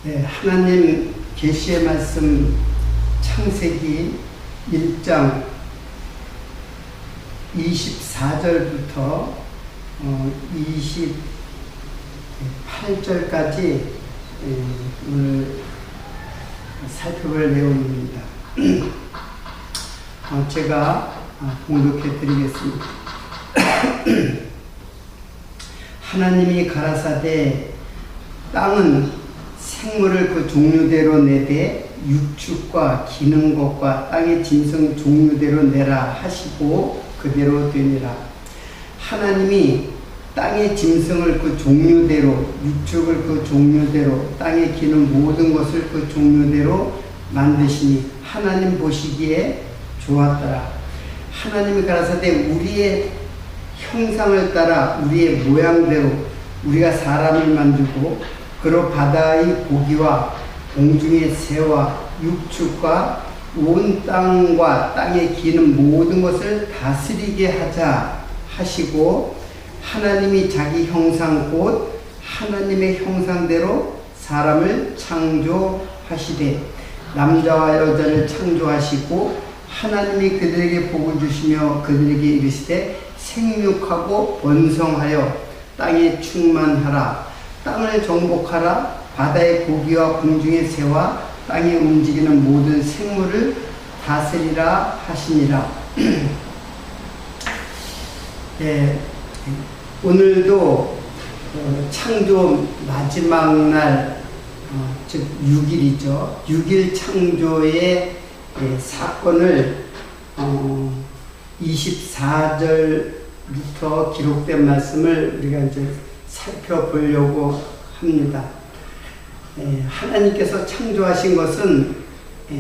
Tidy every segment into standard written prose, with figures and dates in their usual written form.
네, 하나님 계시의 말씀 창세기 1장 24절부터 28절까지 오늘 살펴볼 내용입니다. 제가 봉독해 드리겠습니다. 하나님이 가라사대 땅은 생물을 그 종류대로 내되 육축과 기는 것과 땅의 짐승 종류대로 내라 하시고 그대로 되니라. 하나님이 땅의 짐승을 그 종류대로, 육축을 그 종류대로, 땅에 기는 모든 것을 그 종류대로 만드시니 하나님 보시기에 좋았더라. 하나님이 가라사대 우리의 형상을 따라 우리의 모양대로 우리가 사람을 만들고 그로 바다의 고기와 공중의 새와 육축과 온 땅과 땅에 기는 모든 것을 다스리게 하자 하시고, 하나님이 자기 형상 곧 하나님의 형상대로 사람을 창조하시되 남자와 여자를 창조하시고 하나님이 그들에게 복을 주시며 그들에게 이르시되 생육하고 번성하여 땅에 충만하라. 땅을 정복하라. 바다의 고기와 공중의 새와 땅에 움직이는 모든 생물을 다스리라 하시니라. 네, 오늘도 창조 마지막 날, 즉 6일이죠. 6일 창조의 사건을 24절부터 기록된 말씀을 우리가 이제 살펴보려고 합니다. 하나님께서 창조하신 것은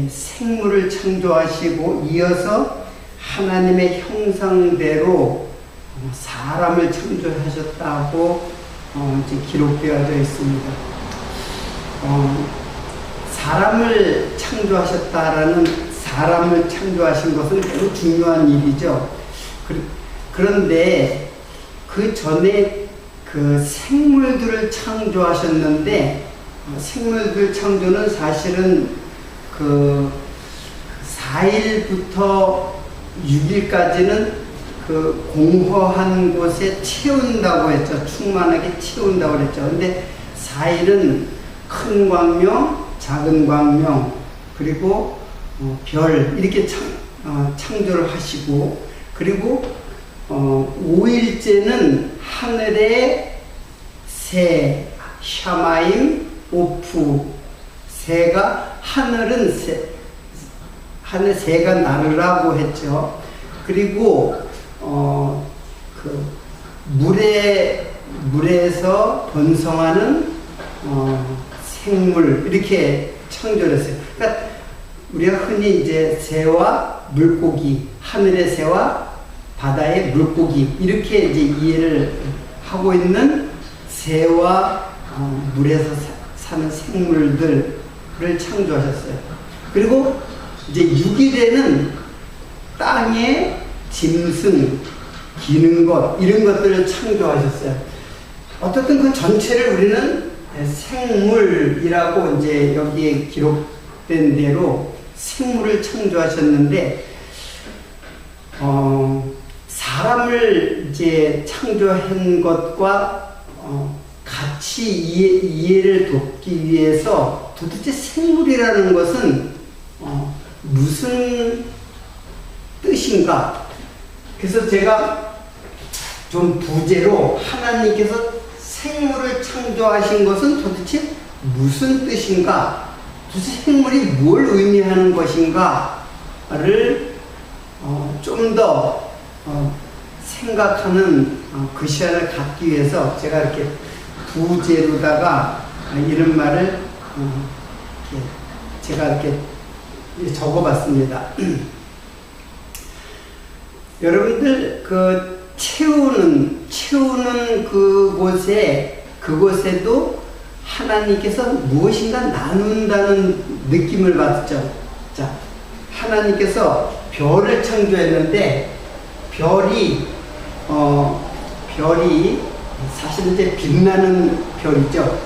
생물을 창조하시고 이어서 하나님의 형상대로 사람을 창조하셨다고 이제 기록되어져 있습니다. 사람을 창조하셨다라는, 사람을 창조하신 것은 매우 중요한 일이죠. 그런데 그 전에 그 생물들을 창조하셨는데, 생물들 창조는 사실은 그 4일부터 6일까지는 그 공허한 곳에 채운다고 했죠. 충만하게 채운다고 했죠. 근데 4일은 큰 광명, 작은 광명, 그리고 별 이렇게 창조를 하시고, 그리고 5일째는 하늘의 새, 샤마임, 오프, 새가, 하늘은 하늘 새가 나르라고 했죠. 그리고 그 물에서 번성하는 생물, 이렇게 창조를 했어요. 그러니까 우리가 흔히 이제 새와 물고기, 하늘의 새와 바다의 물고기, 이렇게 이제 이해를 하고 있는 새와 물에서 사는 생물들을 창조하셨어요. 그리고 이제 6일에는 땅에 짐승, 기는 것, 이런 것들을 창조하셨어요. 어떻든 그 전체를 우리는 생물이라고 이제 여기에 기록된 대로 생물을 창조하셨는데, 사람을 이제 창조한 것과 같이 이해를 돕기 위해서 도대체 생물이라는 것은 무슨 뜻인가? 그래서 제가 좀 부제로 하나님께서 생물을 창조하신 것은 도대체 무슨 뜻인가? 도대체 생물이 뭘 의미하는 것인가를 좀 더 생각하는 그 시간을 갖기 위해서 제가 이렇게 부제로다가 이런 말을 제가 이렇게 적어봤습니다. 여러분들 그 채우는 그곳에도 하나님께서 무엇인가 나눈다는 느낌을 받죠. 자, 하나님께서 별을 창조했는데 별이 사실 이제 빛나는 별이죠.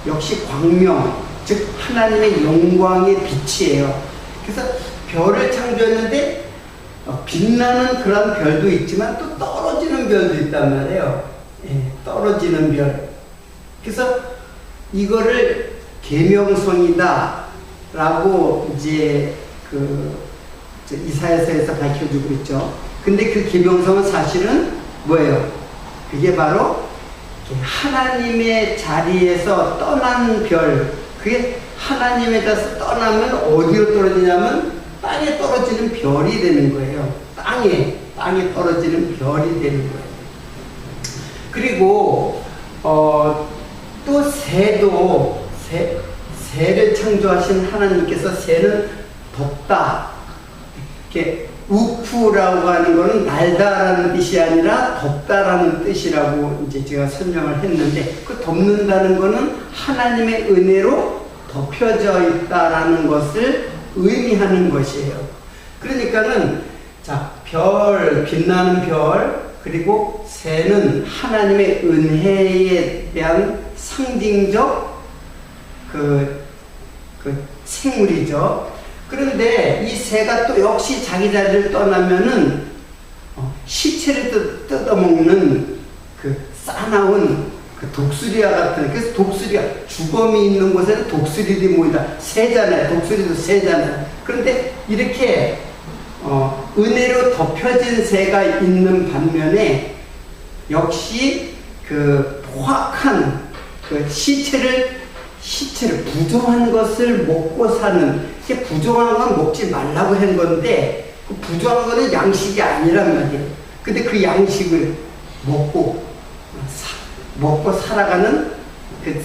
역시 광명, 즉 하나님의 영광의 빛이에요. 그래서 별을 창조했는데 빛나는 그런 별도 있지만 또 떨어지는 별도 있단 말이에요. 예, 떨어지는 별. 그래서 이거를 계명성이다 라고 이제 이사야서에서 밝혀주고 있죠. 근데 그 계명성은 사실은 뭐예요? 그게 바로 하나님의 자리에서 떠난 별. 그게 하나님에서 떠나면 어디로 떨어지냐면 땅에 떨어지는 별이 되는 거예요. 땅에 떨어지는 별이 되는 거예요. 그리고 또 새를 창조하신 하나님께서 새는 덥다. 이렇게 우프라고 하는 거는 날다라는 뜻이 아니라 덥다라는 뜻이라고 이제 제가 설명을 했는데, 그 덮는다는 거는 하나님의 은혜로 덮여져 있다라는 것을 의미하는 것이에요. 그러니까는 자, 별, 빛나는 별, 그리고 새는 하나님의 은혜에 대한 상징적 그 생물이죠. 그런데 이 새가 또 역시 자기 자리를 떠나면은 시체를 뜯어먹는 그 싸나운 그 독수리와 같은, 그래서 독수리가 주검이 있는 곳에는 독수리들이 모인다. 새잖아요. 독수리도 새잖아요. 그런데 이렇게 은혜로 덮여진 새가 있는 반면에 역시 그 포악한 그 시체를 부정한 것을 먹고 사는, 이게 부정한 건 먹지 말라고 한 건데 그 부정한 거는 양식이 아니란 말이에요. 근데 그 양식을 먹고 살아가는 그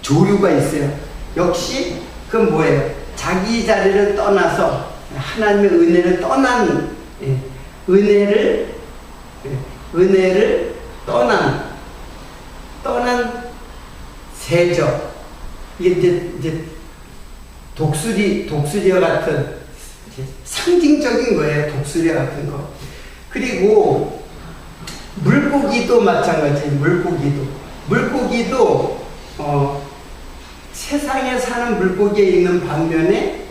조류가 있어요. 역시 그건 뭐예요? 자기 자리를 떠나서 하나님의 은혜를 떠난, 은혜를 떠난 새죠. 이게 이제 독수리와 같은 상징적인 거예요. 독수리와 같은 거. 그리고 물고기도 마찬가지예요. 물고기도 세상에 사는 무고기에 있는 반면에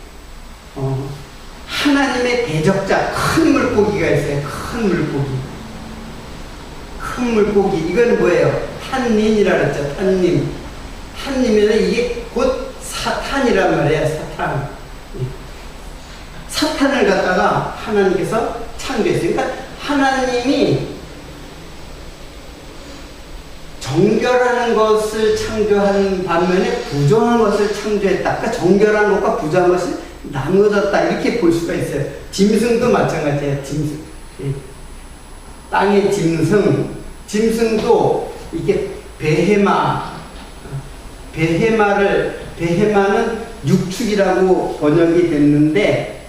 하나님의 대적자 큰 물고기가 있어요. 큰 물고기. 이건 뭐예요? 탄닌이라 그랬죠. 탄닌이면 이게 곧 사탄이란 말이에요. 사탄을 갖다가 하나님께서 창조했어요. 그러니까 하나님이 정결하는 것을 창조한 반면에 부정한 것을 창조했다. 그러니까 정결한 것과 부정한 것이 나누어졌다. 이렇게 볼 수가 있어요. 짐승도 마찬가지예요. 땅의 짐승도 이게 베헤마는 육축이라고 번역이 됐는데,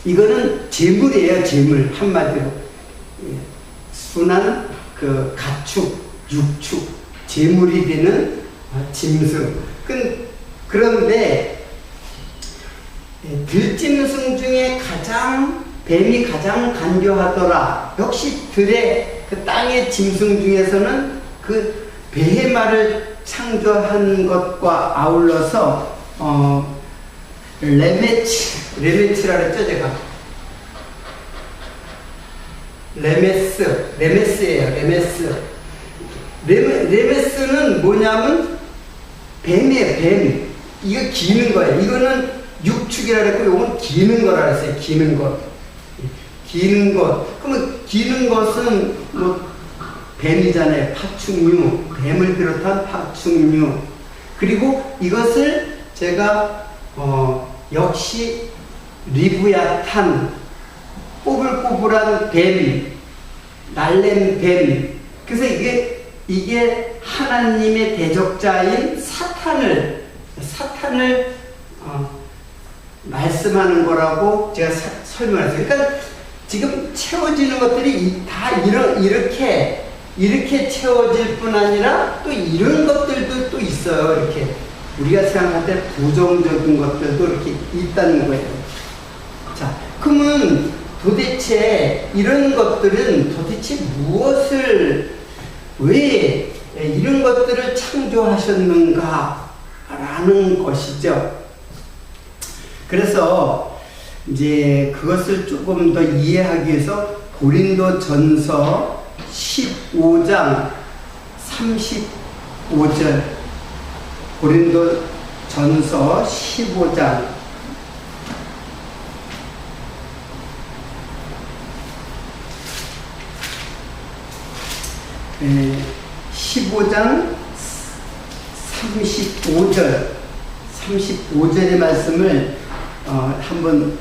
이거는 재물이에요. 재물. 한마디로 순한 그 가축, 육축, 재물이 되는 짐승. 그런데 들짐승 중에 뱀이 가장 간교하더라. 역시 들의 그 땅의 짐승 중에서는 그 베헤마를 창조한 것과 아울러서 레메츠라 그랬죠, 제가. 레메스예요. 레메스는 뭐냐면 뱀이에요. 뱀. 이거 기는 거예요. 이거는 육축이라 그랬고, 이건 기는 거라 그랬어요. 기는 것. 그러면 기는 것은 뭐 뱀이잖아요. 파충류. 뱀을 비롯한 파충류. 그리고 이것을 제가 역시 리브야탄, 꼬불꼬불한 뱀, 날랜 뱀. 그래서 이게 하나님의 대적자인 사탄을 말씀하는 거라고 제가 설명했어요. 그러니까 지금 채워지는 것들이 다 이렇게 채워질 뿐 아니라 또 이런 것들도 또 있어요. 이렇게 우리가 생각할 때 부정적인 것들도 이렇게 있다는 거예요. 자, 그러면 도대체 이런 것들은 도대체 왜 이런 것들을 창조하셨는가라는 것이죠. 그래서 이제 그것을 조금 더 이해하기 위해서 고린도전서 15장 35절, 고린도전서 15장 15장 35절의 말씀을 한번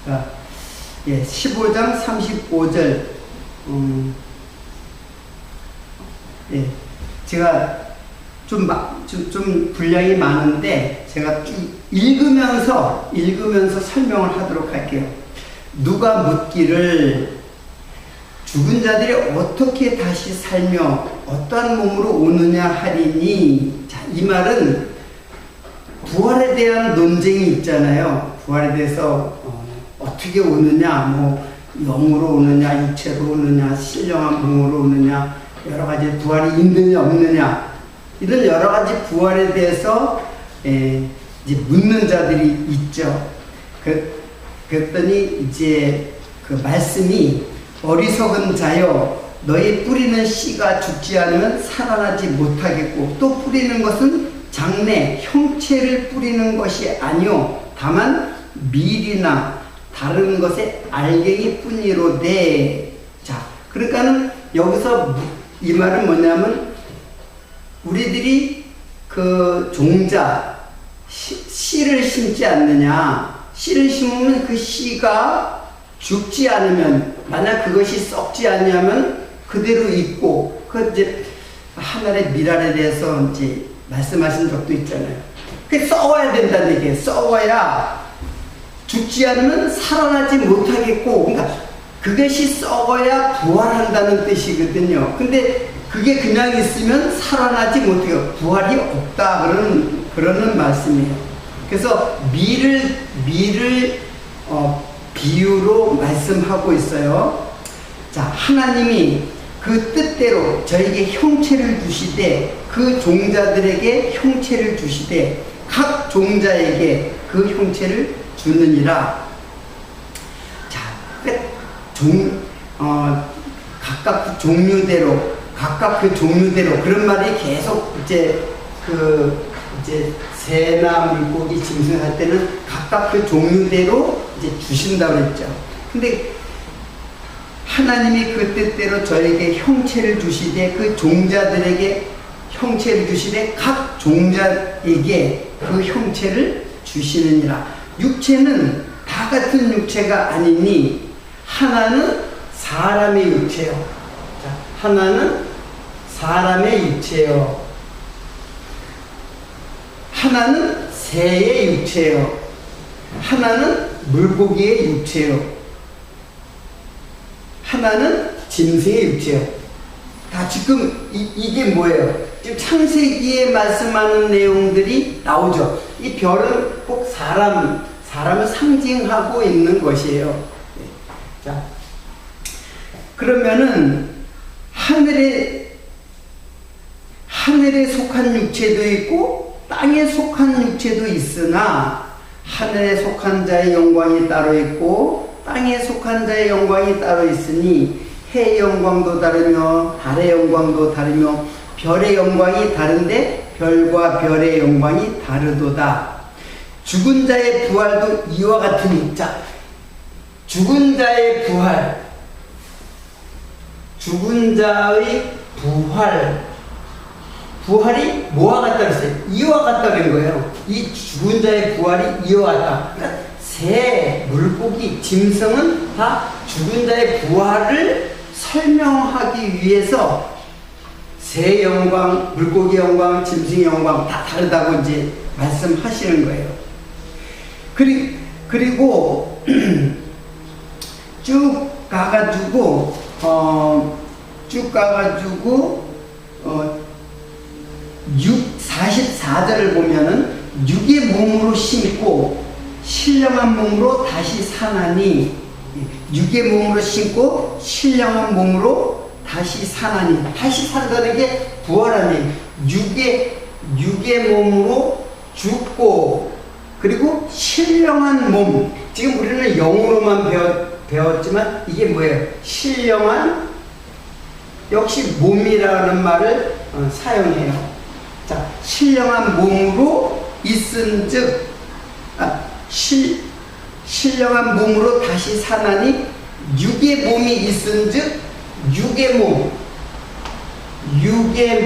자, 15장 35절 제가 좀 분량이 많은데 제가 쭉 읽으면서 설명을 하도록 할게요. 누가 묻기를 죽은 자들이 어떻게 다시 살며 어떠한 몸으로 오느냐 하리니, 자, 이 말은 부활에 대한 논쟁이 있잖아요. 부활에 대해서 어떻게 오느냐, 뭐 영으로 오느냐, 육체로 오느냐, 신령한 몸으로 오느냐, 여러 가지 부활이 있느냐 없느냐, 이런 여러 가지 부활에 대해서 이제 묻는 자들이 있죠. 그랬더니 이제 그 말씀이 어리석은 자여, 너희 뿌리는 씨가 죽지 않으면 살아나지 못하겠고, 또 뿌리는 것은 장래 형체를 뿌리는 것이 아니요 다만 밀이나 다른 것의 알갱이 뿐이로되. 자, 그러니까는 여기서 이 말은 뭐냐면, 우리들이 그 종자 씨를 심지 않느냐, 씨를 심으면 그 씨가 죽지 않으면, 만약 그것이 썩지 않냐면 그대로 있고, 그 이제 하늘의 미랄에 대해서 이제 말씀하신 적도 있잖아요. 그 썩어야 된다는 얘기예요. 썩어야, 죽지 않으면 살아나지 못하겠고, 그러니까 그것이 썩어야 부활한다는 뜻이거든요. 근데 그게 그냥 있으면 살아나지 못해요. 부활이 없다, 그러는 말씀이에요. 그래서 밀을 비유로 말씀하고 있어요. 자, 하나님이 그 뜻대로 저에게 형체를 주시되, 그 종자들에게 형체를 주시되, 각 종자에게 그 형체를 주느니라. 자, 각각 그 종류대로, 그런 말이 계속 이제 새나 물고기, 짐승 할 때는 각각 그 종류대로 이제 주신다고 그랬죠. 근데 하나님이 그 뜻대로 저에게 형체를 주시되, 그 종자들에게 형체를 주시되, 각 종자에게 그 형체를 주시느니라. 육체는 다 같은 육체가 아니니, 하나는 사람의 육체요. 자, 하나는 사람의 육체요. 하나는 새의 육체요. 하나는 물고기의 육체요. 하나는 짐승의 육체요. 다 지금 이게 뭐예요? 지금 창세기에 말씀하는 내용들이 나오죠. 이 별은 꼭 사람을 상징하고 있는 것이에요. 자, 그러면은 하늘에 속한 육체도 있고 땅에 속한 육체도 있으나, 하늘에 속한 자의 영광이 따로 있고 땅에 속한 자의 영광이 따로 있으니, 해의 영광도 다르며 달의 영광도 다르며 별의 영광이 다른데 별과 별의 영광이 다르도다. 죽은 자의 부활도 이와 같으니. 자, 죽은 자의 죽은 자의 부활이 뭐와 같다 그랬어요? 이와 같다는 거예요. 이 죽은 자의 부활이 이와 같다. 그러니까 새, 물고기, 짐승은 다 죽은 자의 부활을 설명하기 위해서 새 영광, 물고기 영광, 짐승 영광 다 다르다고 이제 말씀하시는 거예요. 그리고 쭉 가가지고 44절을 보면은 육의 몸으로 심고 신령한 몸으로 다시 사나니, 육의 몸으로 심고 신령한 몸으로 다시 사나니, 다시 산다는 게 부활하니, 육의 몸으로 죽고 그리고 신령한 몸. 지금 우리는 영으로만 배웠지만 이게 뭐예요? 신령한, 역시 몸이라는 말을 사용해요. 자, 신령한 몸으로 있은즉, 신령한 몸으로 다시 사나니, 육의 몸이 있은즉, 육의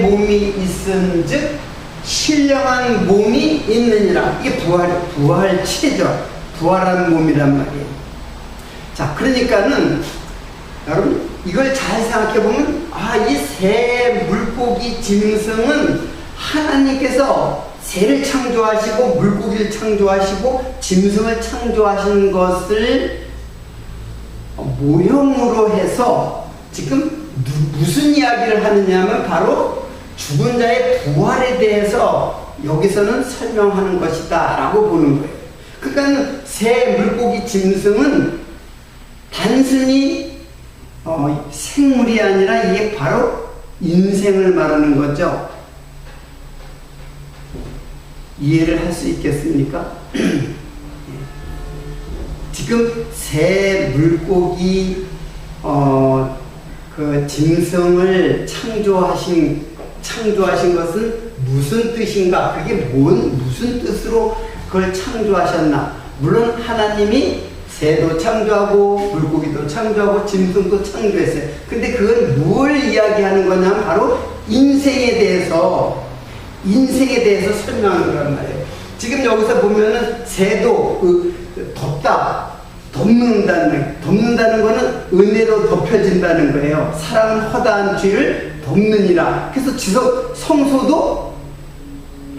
몸이 있은즉 신령한 몸이 있느니라. 이게 부활체죠. 부활한 몸이란 말이에요. 자, 그러니까는 여러분 이걸 잘 생각해 보면, 이 새, 물고기, 짐승은 하나님께서 새를 창조하시고 물고기를 창조하시고 짐승을 창조하신 것을 모형으로 해서 지금 무슨 이야기를 하느냐면 바로 죽은 자의 부활에 대해서 여기서는 설명하는 것이다 라고 보는 거예요. 그러니까 새, 물고기, 짐승은 단순히 생물이 아니라 이게 바로 인생을 말하는 거죠. 이해를 할 수 있겠습니까? 지금 새, 물고기, 그 짐승을 창조하신 것은 무슨 뜻인가? 그게 무슨 뜻으로 그걸 창조하셨나? 물론 하나님이 새도 창조하고 물고기도 창조하고 짐승도 창조했어요. 근데 그건 뭘 이야기하는 거냐면 바로 인생에 대해서 설명하는 거란 말이에요. 지금 여기서 보면은 새도 덮는다는 거는 은혜로 덮여진다는 거예요. 사랑은 허다한 죄를 덮느니라. 그래서 성소도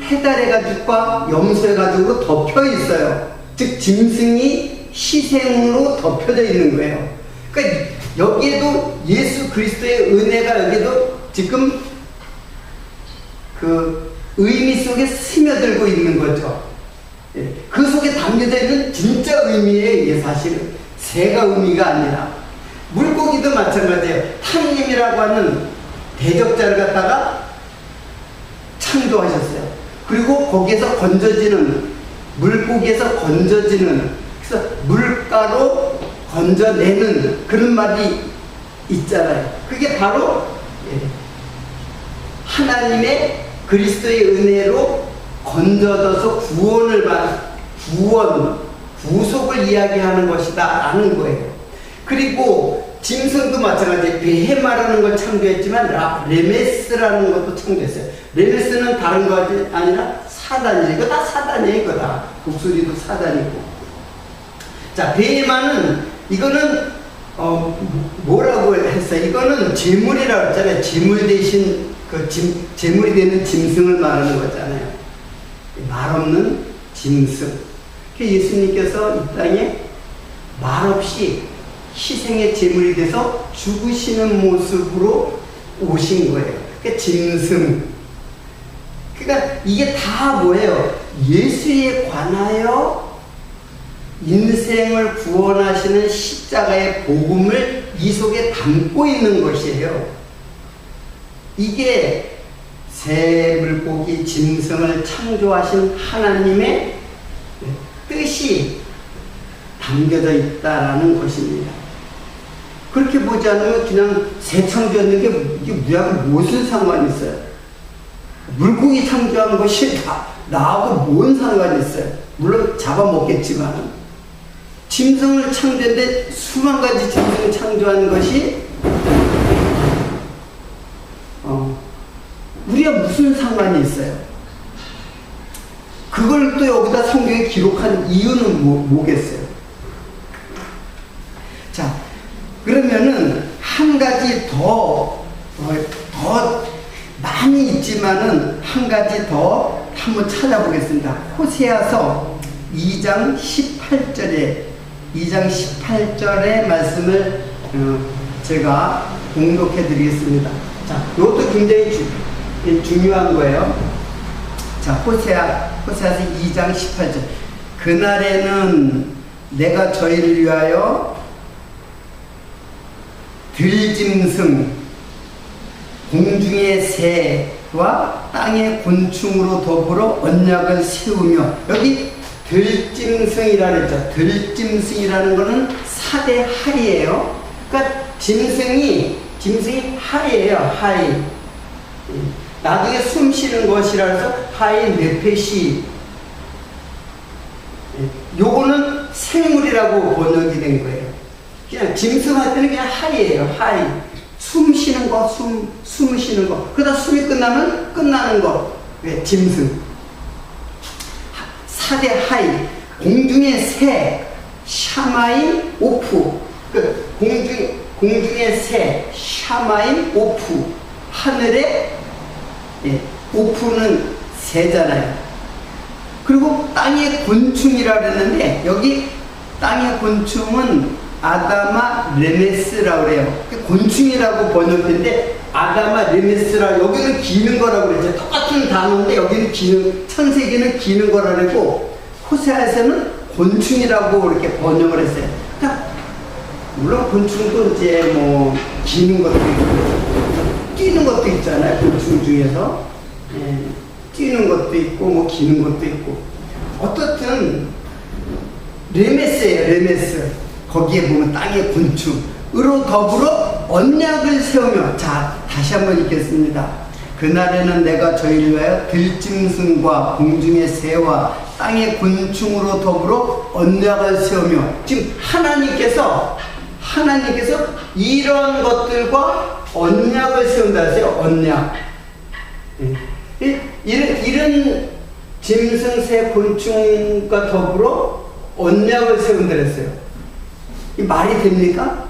해달의 가죽과 염소의 가죽으로 덮여 있어요. 즉 짐승이 희생으로 덮여져 있는 거예요. 그러니까 여기에도 예수 그리스도의 은혜가 여기도 지금 그 의미 속에 스며들고 있는 거죠. 그 속에 담겨져 있는 진짜 의미예요. 이게 사실은 새가 의미가 아니라, 물고기도 마찬가지예요. 탕님이라고 하는 대적자를 갖다가 창조하셨어요. 그리고 거기에서 물고기에서 건져지는, 그래서 물가로 건져내는 그런 말이 있잖아요. 그게 바로 하나님의 그리스도의 은혜로 건져져서 구속을 이야기하는 것이다 라는 거예요. 그리고 짐승도 마찬가지예요. 베헤마라는 걸 창조했지만 레메스라는 것도 창조했어요. 레메스는 다른 거 아니라 사단이에요. 이거 다 사단이에요. 이거 다 독수리도 사단이고. 자, 베헤마는 이거는 뭐라고 했어요? 이거는 제물이라고 했잖아요. 제물 대신 제물이 되는 짐승을 말하는 거잖아요. 말 없는 짐승. 예수님께서 이 땅에 말 없이 희생의 제물이 돼서 죽으시는 모습으로 오신 거예요. 그러니까 짐승. 그러니까 이게 다 뭐예요? 예수에 관하여 인생을 구원하시는 십자가의 복음을 이 속에 담고 있는 것이에요. 이게 새, 물고기, 짐승을 창조하신 하나님의 뜻이 담겨져 있다라는 것입니다. 그렇게 보지 않으면 그냥 새 창조하는 게 이게 무슨 상관이 있어요? 물고기 창조한 것이 나하고 뭔 상관이 있어요? 물론 잡아먹겠지만 짐승을 창조했는데 수만 가지 짐승을 창조한 것이 우리가 무슨 상관이 있어요? 그걸 또 여기다 성경에 기록한 이유는 뭐겠어요? 자, 그러면은 한 가지 더 많이 있지만은 한 가지 더 한번 찾아보겠습니다. 호세아서 2장 18절의 말씀을 제가 공독해 드리겠습니다. 자, 이것도 굉장히 중요한 거예요. 자, 자, 호세아서 2장 18절. 그날에는 내가 저희를 위하여 들짐승, 공중의 새와 땅의 곤충으로 더불어 언약을 세우며, 여기 들짐승이라 그랬죠. 들짐승이라는 거는 4대 하이예요. 그러니까 짐승이 하이예요. 하이. 나중에 숨 쉬는 것이라 해서 하이 네페시. 요거는 생물이라고 번역이 된 거예요. 그냥 짐승할 때는 그냥 하이예요. 하이. 숨 쉬는 거, 숨 쉬는 거. 그러다 숨이 끝나면 끝나는 거. 왜? 짐승. 4대 하이. 공중의 새, 샤마임, 오프. 그 공중의 새, 샤마임, 오프. 하늘에, 오프는 새잖아요. 그리고 땅의 곤충이라 그랬는데, 여기 땅의 곤충은 아다마 레메스라고 그래요. 곤충이라고 번역했는데, 아다마 레메스라, 여기는 기는 거라고 그랬죠. 똑같은 단어인데, 여기는 기는, 창세기는 기는 거라 그랬고, 호세아에서는 곤충이라고 이렇게 번역을 했어요. 그러니까 물론 곤충도 이제 뭐, 기는 것도 있고, 뛰는 것도 있잖아요. 곤충 중에서. 뛰는 것도 있고, 뭐, 기는 것도 있고. 어떻든, 레메스예요, 레메스. 거기에 보면 땅의 곤충으로 더불어 언약을 세우며, 자, 다시 한번 읽겠습니다. 그날에는 내가 저희를 위하여 들짐승과 공중의 새와 땅의 곤충으로 더불어 언약을 세우며, 지금 하나님께서 이런 것들과 언약을 세운다 했어요. 언약. 이런 짐승, 새, 곤충과 더불어 언약을 세운다 했어요. 이 말이 됩니까?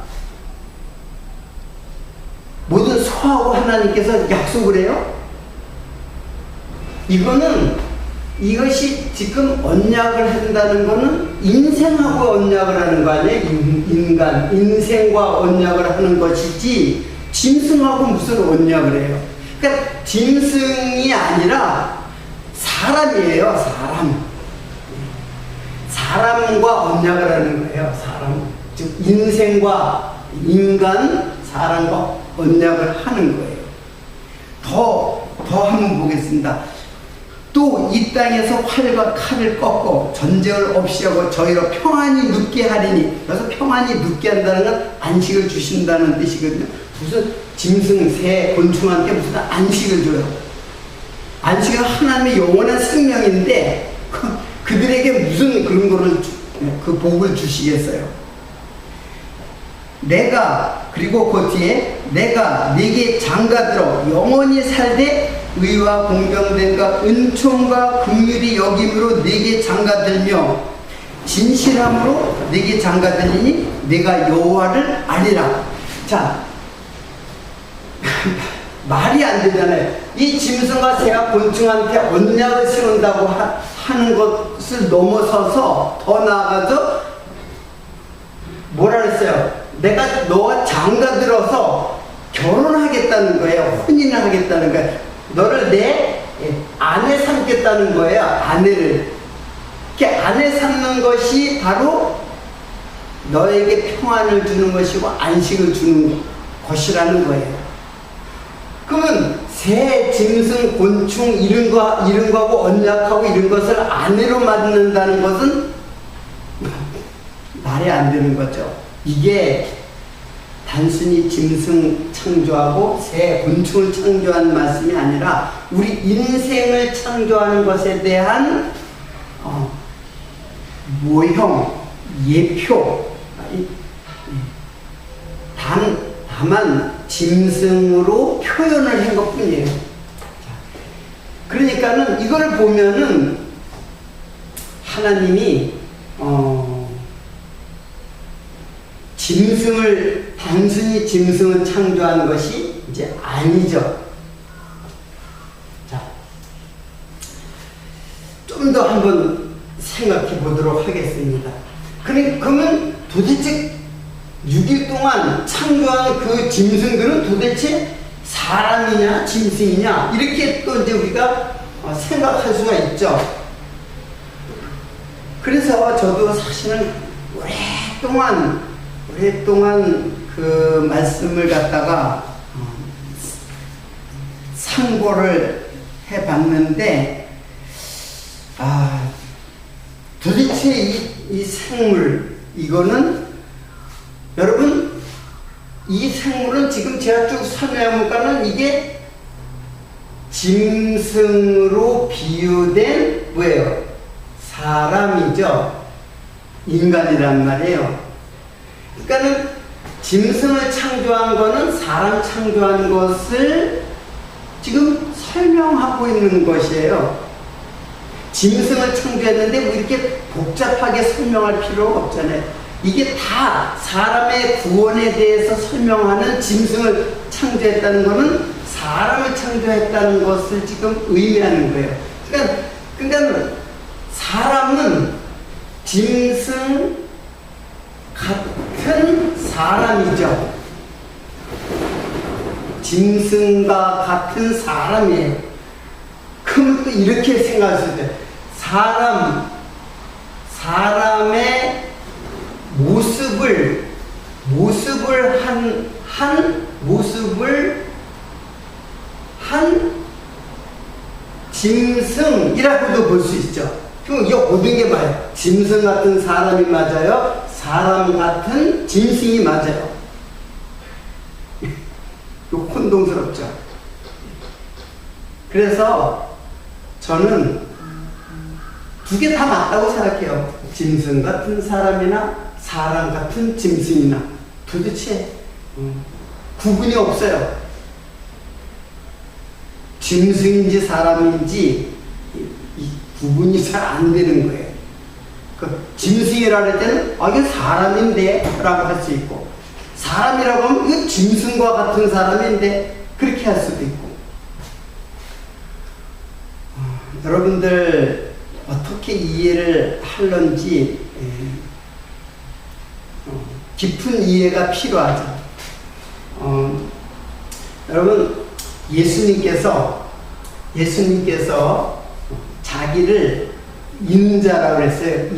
모든 소하고 하나님께서 약속을 해요? 이것이 지금 언약을 한다는 거는 인생하고 언약을 하는 거 아니에요? 인생과 언약을 하는 것이지, 짐승하고 무슨 언약을 해요? 그러니까 짐승이 아니라 사람이에요, 사람과 언약을 하는 거예요, 사람. 즉, 인생과 인간, 사람과 언약을 하는 거예요. 더 한번 보겠습니다. 또 이 땅에서 활과 칼을 꺾고 전쟁을 없이 하고 저희로 평안히 눕게 하리니, 그래서 평안히 눕게 한다는 건 안식을 주신다는 뜻이거든요. 무슨 짐승, 새, 곤충한테 무슨 안식을 줘요. 안식은 하나님의 영원한 생명인데 그들에게 무슨 그런 거를 그 복을 주시겠어요? 그리고 그 뒤에 내가 네게 장가들어 영원히 살되 의와 공평됨과 은총과 긍휼이 여김으로 네게 장가들며 진실함으로 네게 장가들리니 내가 여호와를 알리라. 자, 말이 안 되잖아요. 이 짐승과 새가 곤충한테 언약을 세운다고 하는 것을 넘어서서 더 나아가서 뭐라 그랬어요? 내가 너와 장가들어서 결혼하겠다는 거예요. 혼인을 하겠다는 거예요. 너를 내 아내 삼겠다는 거예요. 아내를. 이렇게 아내 삼는 것이 바로 너에게 평안을 주는 것이고 안식을 주는 것이라는 거예요. 그러면 새, 짐승, 곤충 이런 거하고 언약하고 이런 것을 아내로 만든다는 것은 말이 안 되는 거죠. 이게 단순히 짐승 창조하고 새, 곤충을 창조하는 말씀이 아니라 우리 인생을 창조하는 것에 대한 모형, 예표. 다만 짐승으로 표현을 한 것뿐이에요. 그러니까는 이걸 보면은 하나님이 단순히 짐승을 창조한 것이 이제 아니죠. 자, 좀 더 한번 생각해 보도록 하겠습니다. 그러면 도대체 6일 동안 창조한 그 짐승들은 도대체 사람이냐 짐승이냐, 이렇게 또 이제 우리가 생각할 수가 있죠. 그래서 저도 사실은 오랫동안 그 말씀을 갖다가 상고를 해봤는데, 도대체 이 생물, 이거는, 여러분, 이 생물은 지금 제가 쭉 설명해보니까는 이게 짐승으로 비유된 뭐예요? 사람이죠. 인간이란 말이에요. 그러니까는 짐승을 창조한 거는 사람 창조한 것을 지금 설명하고 있는 것이에요. 짐승을 창조했는데 뭐 이렇게 복잡하게 설명할 필요가 없잖아요. 이게 다 사람의 구원에 대해서 설명하는, 짐승을 창조했다는 것은 사람을 창조했다는 것을 지금 의미하는 거예요. 그러니까 사람은 짐승 같은 사람이죠. 짐승과 같은 사람이에요. 그럼 또 이렇게 생각할 수 있어요. 사람의 모습을 한 짐승이라고도 볼 수 있죠. 그럼 이게 모든 게 맞아요. 짐승 같은 사람이 맞아요. 사람 같은 짐승이 맞아요. 이거 혼동스럽죠. 그래서 저는 두 개 다 맞다고 생각해요. 짐승 같은 사람이나 사람 같은 짐승이나 도대체 구분이 없어요. 짐승인지 사람인지 이 구분이 잘 안 되는 거예요. 그 짐승이라 할 때는 이게 사람인데 라고 할 수 있고, 사람이라고 하면 이거 짐승과 같은 사람인데 그렇게 할 수도 있고. 여러분들 어떻게 이해를 할런지 깊은 이해가 필요하죠. 여러분, 예수님께서 자기를 인자라고 했어요.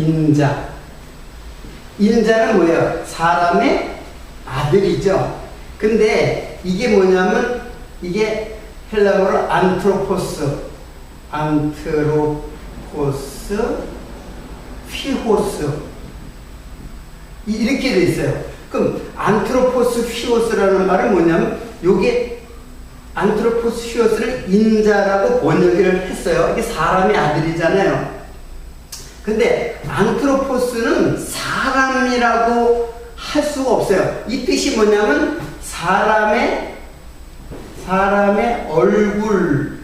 인자는 뭐예요? 사람의 아들이죠. 근데 이게 뭐냐면, 이게 헬라어로 안트로포스, 휘호스, 이렇게 돼 있어요. 그럼 안트로포스 휘호스라는 말은 뭐냐면, 요게 안트로포스 휘오스를 인자라고 번역을 했어요. 이게 사람의 아들이잖아요. 근데 안트로포스는 사람이라고 할 수가 없어요. 이 뜻이 뭐냐면 사람의 얼굴을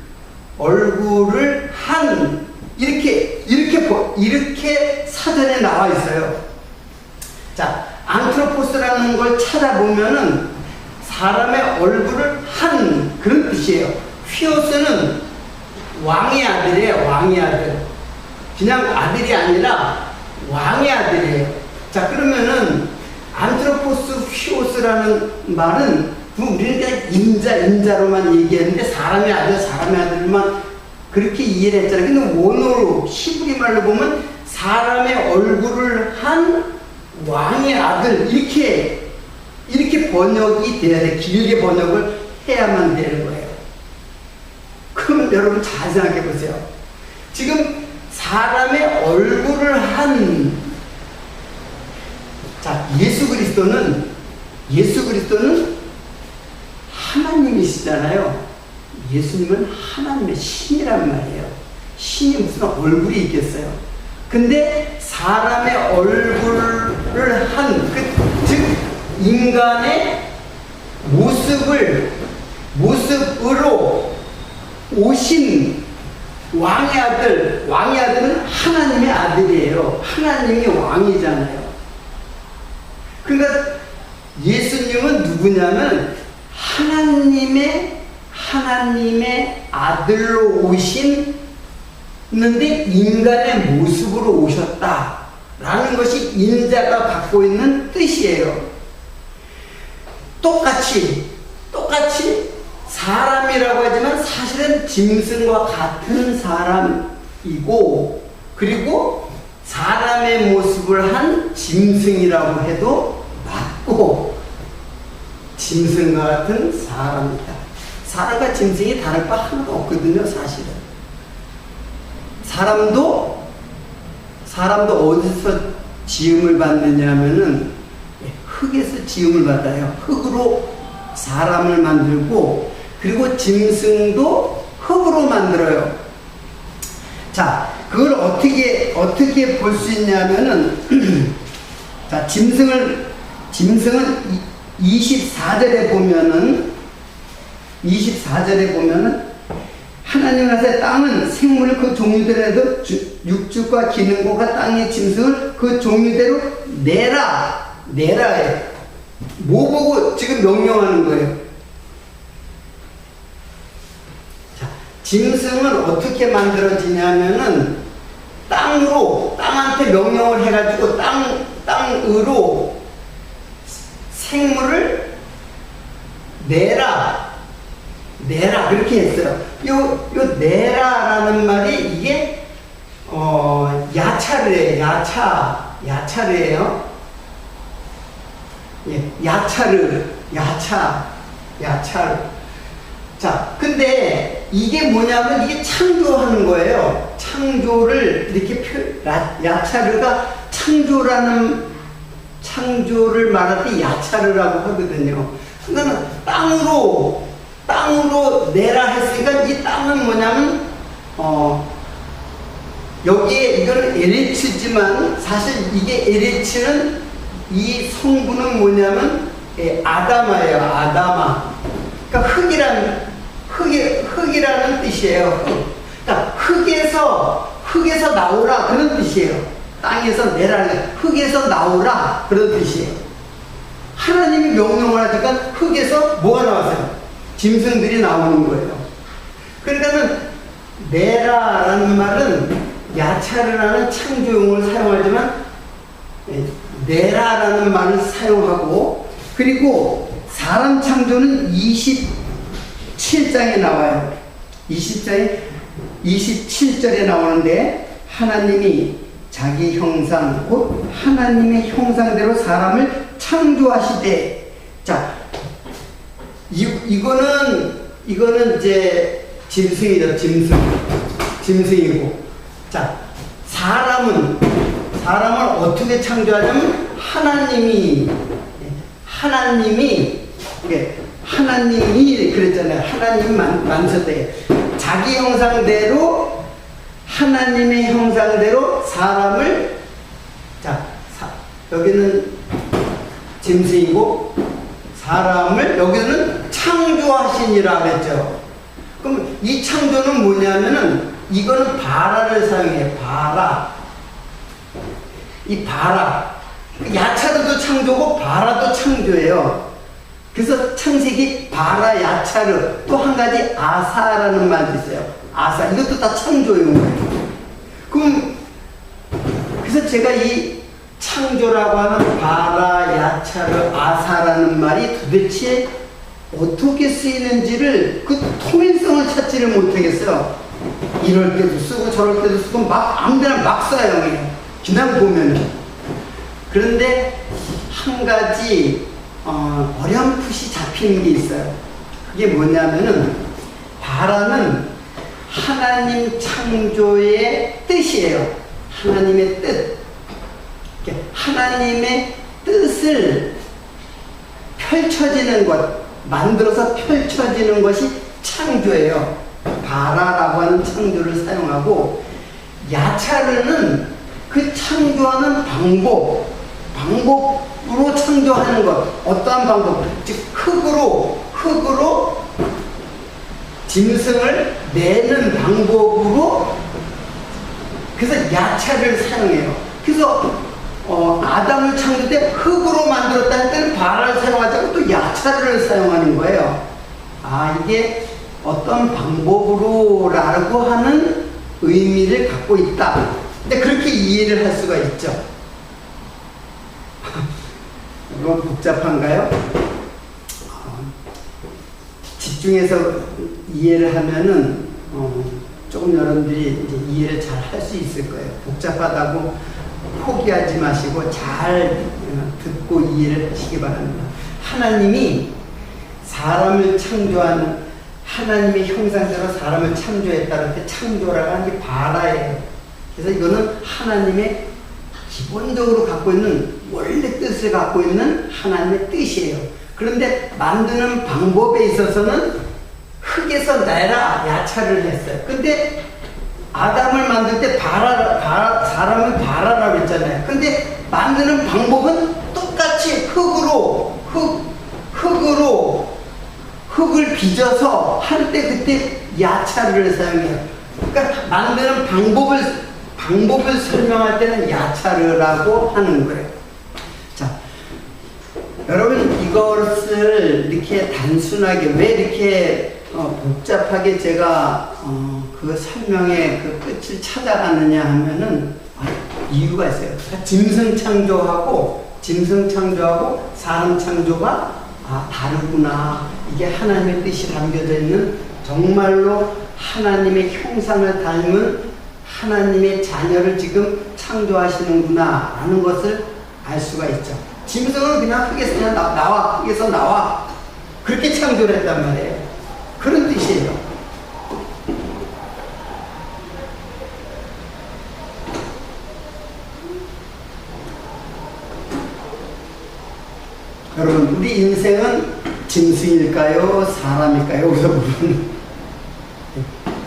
한, 이렇게 사전에 나와 있어요. 자, 안트로포스라는 걸 찾아보면은 사람의 얼굴을 한 그런 뜻이에요. 휘오스는 왕의 아들이에요. 왕의 아들. 그냥 아들이 아니라 왕의 아들이에요. 자, 그러면은 안트로포스 휘오스라는 말은 우리는 그냥 인자로만 얘기했는데 사람의 아들만 그렇게 이해를 했잖아요. 근데 원어로 히브리 말로 보면 사람의 얼굴을 한 왕의 아들, 이렇게 번역이 돼야 돼. 길게 번역을 해야만 되는 거예요. 그럼 여러분 잘 생각해 보세요. 지금 사람의 얼굴을 한, 자, 예수 그리스도는 하나님이시잖아요. 예수님은 하나님의 신이란 말이에요. 신이 무슨 얼굴이 있겠어요. 근데 사람의 얼굴을 한, 즉 인간의 모습으로 오신 왕의 아들은 하나님의 아들이에요. 하나님이 왕이잖아요. 그러니까 예수님은 누구냐면 하나님의 아들로 오셨는데 인간의 모습으로 오셨다라는 것이 인자가 갖고 있는 뜻이에요. 똑같이 사람이라고 하지만 사실은 짐승과 같은 사람이고, 그리고 사람의 모습을 한 짐승이라고 해도 맞고, 짐승과 같은 사람이다. 사람과 짐승이 다를 바 하나도 없거든요, 사실은. 사람도 어디서 지음을 받느냐 하면은 흙에서 지음을 받아요. 흙으로 사람을 만들고, 그리고 짐승도 흙으로 만들어요. 자, 그걸 어떻게 볼 수 있냐면은, 자, 짐승은 24절에 보면은, 하나님 하사 땅은 생물을 그 종류대로 육축과 기능과 땅의 짐승을 그 종류대로 내라 해. 뭐 보고 지금 명령하는 거예요? 자, 짐승은 어떻게 만들어지냐면은 땅한테 명령을 해가지고 땅으로 생물을 내라 그렇게 했어요. 요 내라라는 말이 이게 야차르예요. 예, 야차르. 자, 근데 이게 뭐냐면 이게 창조하는 거예요. 창조를 이렇게 야차르가 창조를 말할 때 야차르라고 하거든요. 그러니까 땅으로 내라 했으니까 이 땅은 뭐냐면 여기에 이거는 LH지만 사실 이게 LH는 이 성분은 뭐냐면 아다마예요. 아다마. 그러니까 흙이라는 뜻이에요. 그러니까 흙에서 나오라 그런 뜻이에요. 땅에서 내라, 흙에서 나오라 그런 뜻이에요. 하나님이 명령을 하니까 흙에서 뭐가 나왔어요? 짐승들이 나오는 거예요. 그러니까는 내라라는 말은 야차르라는 창조용을 사용하지만 내라라는 말을 사용하고, 그리고 사람 창조는 27장에 나와요. 27절에 나오는데 하나님이 자기 형상 곧 하나님의 형상대로 사람을 창조하시되, 자, 이거는 이제 짐승이죠. 짐승이고, 자, 사람을 어떻게 창조하냐면 하나님이 그랬잖아요. 하나님 만드셨대. 자기 형상대로, 하나님의 형상대로 사람을, 자, 여기는 짐승이고 사람을 여기는 창조하시니라 그랬죠. 그럼 이 창조는 뭐냐면은 이거는 바라를 사용해요. 이 바라. 야차르도 창조고 바라도 창조예요. 그래서 창세기 바라, 야차르, 또 한 가지 아사라는 말도 있어요. 아사. 이것도 다 창조용이에요. 그럼 그래서 제가 이 창조라고 하는 바라, 야차르, 아사라는 말이 도대체 어떻게 쓰이는지를 그 통일성을 찾지를 못하겠어요. 이럴 때도 쓰고 저럴 때도 쓰고 막 아무데나 막 써요. 그냥 보면은. 그런데 한 가지 어렴풋이 잡히는 게 있어요. 그게 뭐냐면은 바라는 하나님 창조의 뜻이에요. 하나님의 뜻. 하나님의 뜻을 펼쳐지는 것, 만들어서 펼쳐지는 것이 창조예요. 바라라고 하는 창조를 사용하고, 야차르는 그 창조하는 방법으로 창조하는 것. 어떠한 방법? 즉 흙으로 짐승을 내는 방법으로, 그래서 야차를 사용해요. 그래서 아담을 창조 때 흙으로 만들었다 할 때는 바라를 사용하지 않고 또 야차를 사용하는 거예요. 아, 이게 어떤 방법으로라고 하는 의미를 갖고 있다. 근데 그렇게 이해를 할 수가 있죠. 이건 복잡한가요? 집중해서 이해를 하면은 조금 여러분들이 이제 이해를 잘 할 수 있을 거예요. 복잡하다고 포기하지 마시고 잘 듣고 이해를 하시기 바랍니다. 하나님이 사람을 창조하는, 하나님의 형상대로 사람을 창조했다는 때 창조라고 하는 게 바라예요. 그래서 이거는 하나님의 기본적으로 갖고 있는, 원래 뜻을 갖고 있는 하나님의 뜻이에요. 그런데 만드는 방법에 있어서는 흙에서 내라 야차를 했어요. 근데 아담을 만들 때 사람을 바라라고 했잖아요. 근데 만드는 방법은 똑같이 흙을 빚어서 할 때 그때 야차를 사용해요. 그러니까 만드는 방법을 설명할 때는 야차르라고 하는 거예요. 자, 여러분 이것을 이렇게 단순하게 왜 이렇게 복잡하게 제가 그 설명의 그 끝을 찾아가느냐 하면은 이유가 있어요. 짐승 창조하고 사람 창조가 다르구나. 이게 하나님의 뜻이 담겨져 있는, 정말로 하나님의 형상을 닮은 하나님의 자녀를 지금 창조하시는구나 라는 것을 알 수가 있죠. 짐승은 그냥 흙에서 그냥 흙에서 나와 그렇게 창조를 했단 말이에요. 그런 뜻이에요. 여러분, 우리 인생은 짐승일까요? 사람일까요? 여기서 보면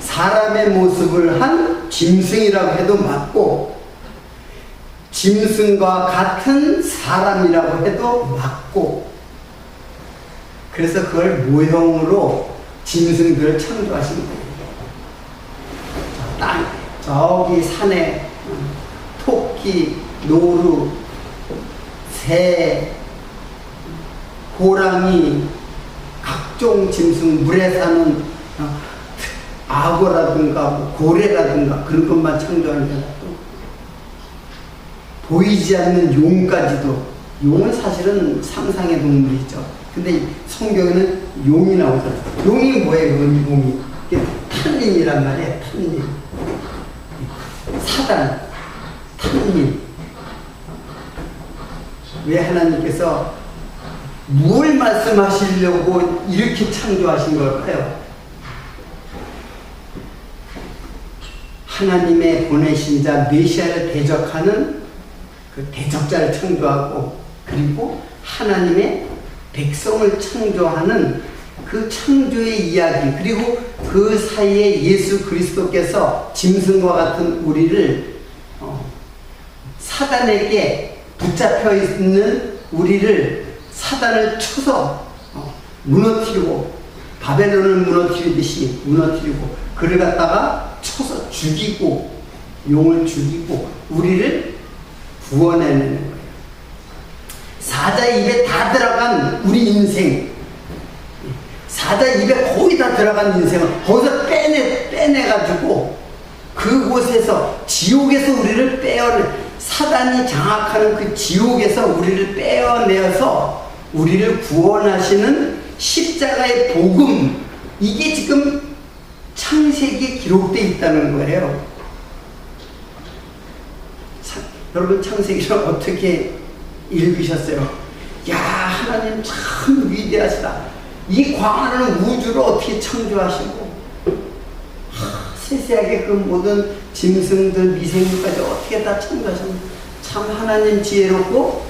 사람의 모습을 한 짐승이라고 해도 맞고, 짐승과 같은 사람이라고 해도 맞고, 그래서 그걸 모형으로 짐승들을 창조하신 거예요. 저기 산에 토끼, 노루, 새, 호랑이, 각종 짐승, 물에 사는 악어라든가 고래라든가 그런 것만 창조한 게 아니라 보이지 않는 용까지도. 용은 사실은 상상의 동물이죠. 근데 성경에는 용이 나오잖아요. 용이 뭐예요? 용이 탄닌이란 말이에요. 탄닌, 사단, 탄닌. 왜 하나님께서 뭘 말씀하시려고 이렇게 창조하신 걸까요? 하나님의 보내신 자 메시아를 대적하는 그 대적자를 창조하고, 그리고 하나님의 백성을 창조하는 그 창조의 이야기, 그리고 그 사이에 예수 그리스도께서 짐승과 같은 우리를 사단에게 붙잡혀 있는 우리를, 사단을 쳐서 무너뜨리고, 바벨론을 무너뜨리듯이 무너뜨리고, 그를 갖다가 쳐서 죽이고, 용을 죽이고 우리를 구원해내는 거예요. 사자 입에 다 들어간 우리 인생, 사자 입에 거의 다 들어간 인생을 거기서 빼내가지고 그곳에서, 지옥에서 우리를 사단이 장악하는 그 지옥에서 우리를 빼어내어서 우리를 구원하시는 십자가의 복음, 이게 지금 창세기에 기록되어 있다는 거예요. 여러분, 창세기를 어떻게 읽으셨어요? 야, 하나님 참 위대하시다. 이 광활한 우주를 어떻게 창조하시고, 세세하게 그 모든 짐승들, 미생물까지 어떻게 다 창조하셨는지, 참 하나님 지혜롭고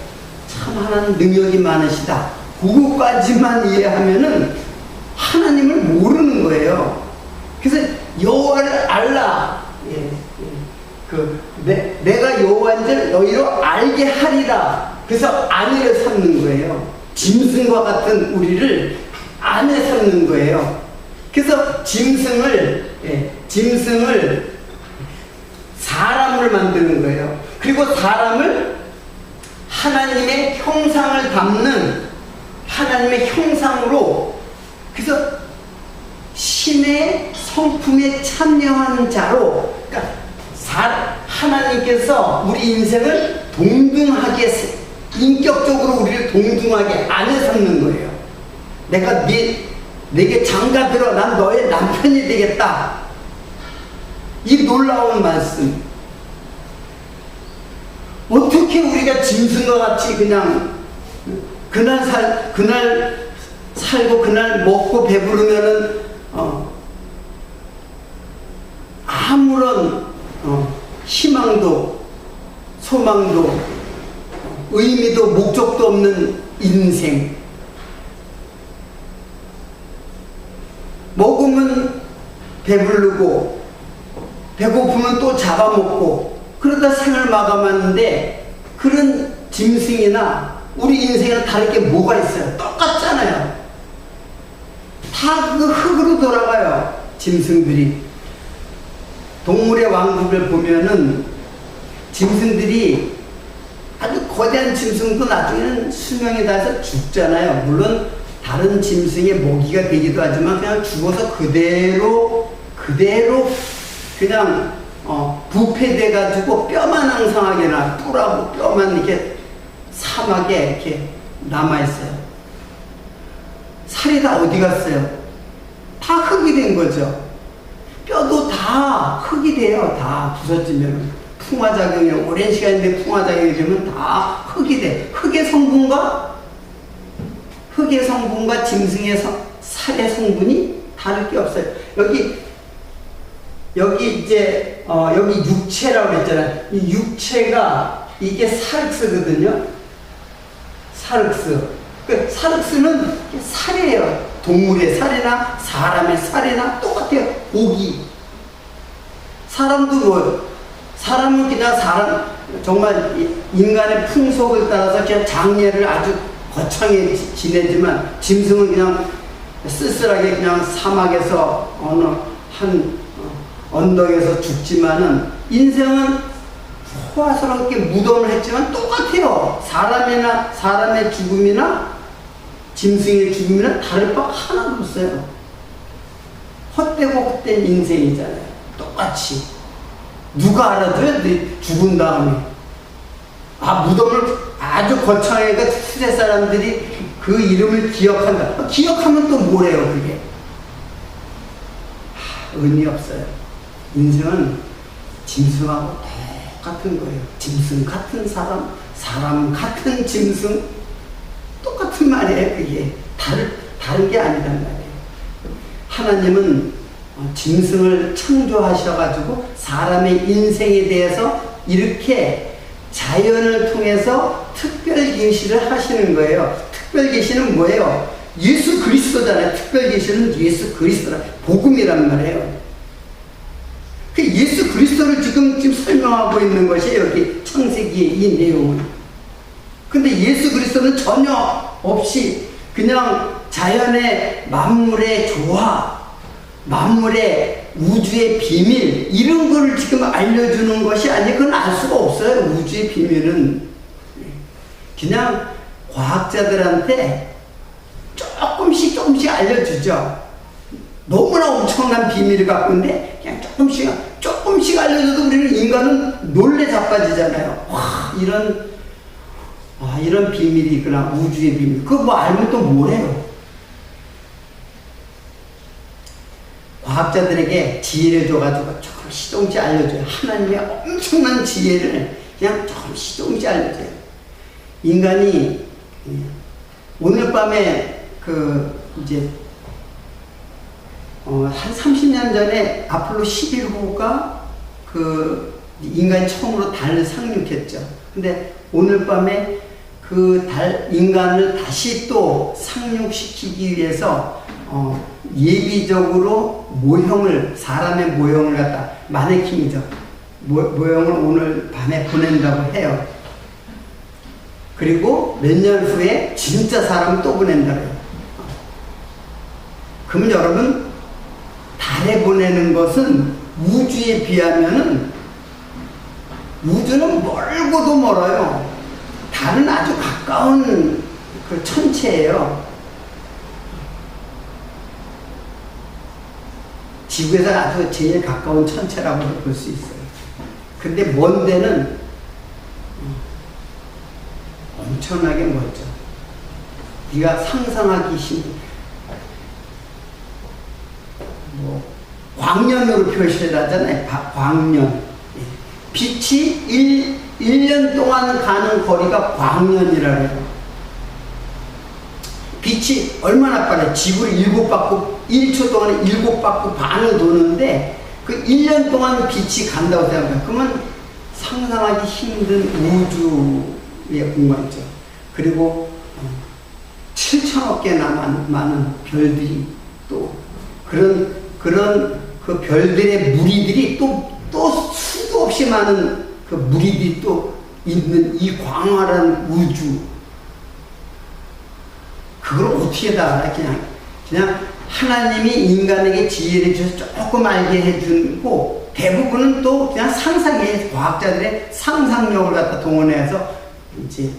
참 하나님 능력이 많으시다. 그거까지만 이해하면은 하나님을 모르는 거예요. 그래서 여호와를 알라. 내가 여호와인 줄 너희로 알게 하리라. 그래서 안위를 삼는 거예요. 짐승과 같은 우리를 안에 삼는 거예요. 그래서 짐승을 사람을 만드는 거예요. 그리고 사람을 하나님의 형상을 담는 하나님의 형상으로, 그래서 신의 성품에 참여하는 자로, 그러니까 하나님께서 우리 인생을 동등하게, 인격적으로 우리를 동등하게 안에 삼는 거예요. 내가 내게 장가들어 난 너의 남편이 되겠다. 이 놀라운 말씀. 어떻게 우리가 짐승과 같이 그냥 그날 살고 그날 먹고 배부르면은 아무런 희망도 소망도 의미도 목적도 없는 인생. 먹으면 배부르고 배고프면 또 잡아먹고 그러다 생을 마감하는데, 그런 짐승이나 우리 인생은 다를 게 뭐가 있어요? 똑같잖아요. 다 그 흙으로 돌아가요. 짐승들이. 동물의 왕국을 보면은 짐승들이 아주 거대한 짐승도 나중에는 수명이 닿아서 죽잖아요. 물론 다른 짐승의 먹이가 되기도 하지만 그냥 죽어서 그대로 그냥 부패돼 가지고 뼈만 앙상하게 뿔하고 뼈만 이렇게 사막에 이렇게 남아 있어요. 살이 다 어디 갔어요? 다 흙이 된 거죠. 뼈도 다 흙이 돼요. 다 부서지면 풍화작용이 오랜 시간인데 풍화작용이 되면 다 흙이 돼. 흙의 성분과 짐승의 살의 성분이 다를 게 없어요. 여기 이제 여기 육체라고 그랬잖아요. 이 육체가 이게 사륵스거든요. 사륵스. 그 사륵스는 살이에요. 동물의 살이나 사람의 살이나 똑같아요. 고기. 사람은 그냥 정말 인간의 풍속을 따라서 그냥 장례를 아주 거창하게 지내지만, 짐승은 그냥 쓸쓸하게 그냥 사막에서 어느 한 언덕에서 죽지만은, 인생은 호화스럽게 무덤을 했지만 똑같아요. 사람의 죽음이나 짐승의 죽음이나 다를 바 하나도 없어요. 헛된 인생이잖아요. 똑같이. 누가 알아줘요? 죽은 다음에. 무덤을 아주 거창하게 후세 사람들이 그 이름을 기억한다. 기억하면 또 뭐래요, 그게? 의미 없어요. 인생은 짐승하고 똑같은 거예요. 짐승 같은 사람 같은 짐승, 똑같은 말이에요. 그게 다른 게 아니란 말이에요. 하나님은 짐승을 창조하셔가지고 사람의 인생에 대해서 이렇게 자연을 통해서 특별 계시를 하시는 거예요. 특별 계시는 뭐예요? 예수 그리스도잖아요. 특별 계시는 예수 그리스도라, 복음이란 말이에요. 그 예수 그리스도를 지금 설명하고 있는 것이 여기 창세기의 이 내용은. 근데 예수 그리스도는 전혀 없이 그냥 자연의 만물의 조화, 만물의 우주의 비밀, 이런 거를 지금 알려주는 것이 아니고, 그건 알 수가 없어요. 우주의 비밀은 그냥 과학자들한테 조금씩 알려주죠. 너무나 엄청난 비밀을 갖고 있는데 그냥 조금씩 알려줘도 우리는 인간은 놀래 자빠지잖아요. 이런 비밀이 있구나. 우주의 비밀. 그거 뭐 알면 또 뭐래요? 과학자들에게 지혜를 줘가지고 조금씩 알려줘요. 하나님의 엄청난 지혜를 그냥 조금씩 알려줘요. 인간이 오늘 밤에 한 30년 전에 아폴로 11호가 인간이 처음으로 달을 상륙했죠. 근데 오늘 밤에 인간을 다시 또 상륙시키기 위해서 예비적으로 사람의 모형을 갖다, 마네킹이죠. 모형을 오늘 밤에 보낸다고 해요. 그리고 몇 년 후에 진짜 사람을 또 보낸다고 해요. 그러면 여러분, 달에 보내는 것은 우주에 비하면은, 우주는 멀고도 멀어요. 달은 아주 가까운 그 천체예요. 지구에서 아주 제일 가까운 천체라고 볼 수 있어요. 근데 먼 데는 엄청나게 멀죠. 네가 상상하기 힘든. 뭐 광년으로 표시를 하잖아요. 광년. 빛이 1년 동안 가는 거리가 광년이라고 해요. 빛이 얼마나 빨라요? 지구를 7바퀴, 1초 동안에 7바퀴 반을 도는데 그 1년 동안 빛이 간다고 생각해요. 그러면 상상하기 힘든 우주의 공간이죠. 그리고 7천억 개나 많은 별들이 또 그런 그 별들의 무리들이 또 수도 없이 많은 그 무리들이 또 있는 이 광활한 우주, 그걸 어떻게 다 알아? 그냥 하나님이 인간에게 지혜를 주셔서 조금 알게 해주고, 대부분은 또 그냥 상상해, 과학자들의 상상력을 갖다 동원해서 이제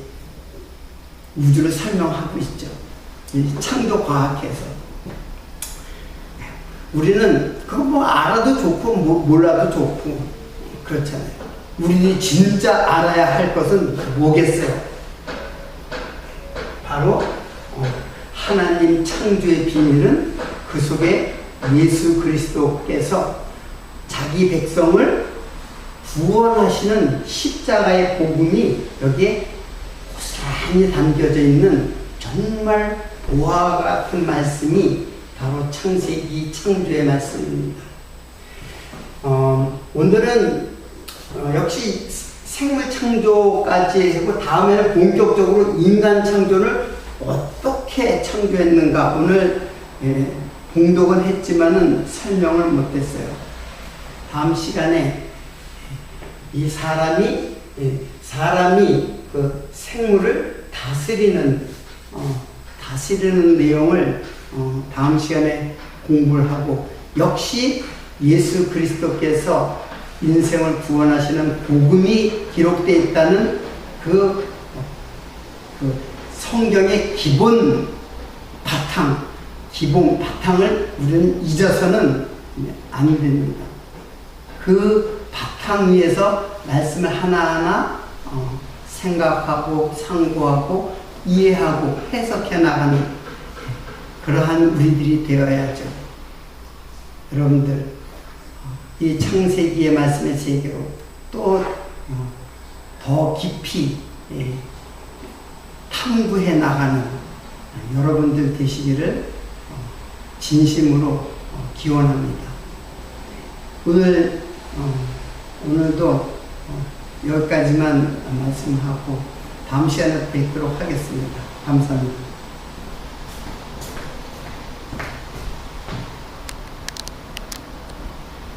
우주를 설명하고 있죠. 창조 과학에서. 우리는 그거 뭐 알아도 좋고 몰라도 좋고 그렇잖아요. 우리는 진짜 알아야 할 것은 뭐겠어요? 바로 하나님 창조의 비밀은 그 속에 예수 그리스도께서 자기 백성을 구원하시는 십자가의 복음이 여기에 고스란히 담겨져 있는 정말 보화 같은 말씀이 바로 창세기 창조의 말씀입니다. 오늘은 역시 생물 창조까지 하고 다음에는 본격적으로 인간 창조를 어떻게 창조했는가, 오늘 봉독은 했지만은 설명을 못했어요. 다음 시간에 이 사람이 그 생물을 다스리는 내용을 다음 시간에 공부를 하고, 역시 예수 그리스도께서 인생을 구원하시는 복음이 기록되어 있다는 그 성경의 기본 바탕을 우리는 잊어서는 안 됩니다. 그 바탕 위에서 말씀을 하나하나 생각하고 상고하고 이해하고 해석해 나가는 그러한 우리들이 되어야죠. 여러분들, 이 창세기의 말씀의 세계로 또 더 깊이 탐구해 나가는 여러분들 되시기를 진심으로 기원합니다. 오늘도 여기까지만 말씀하고 다음 시간에 뵙도록 하겠습니다. 감사합니다.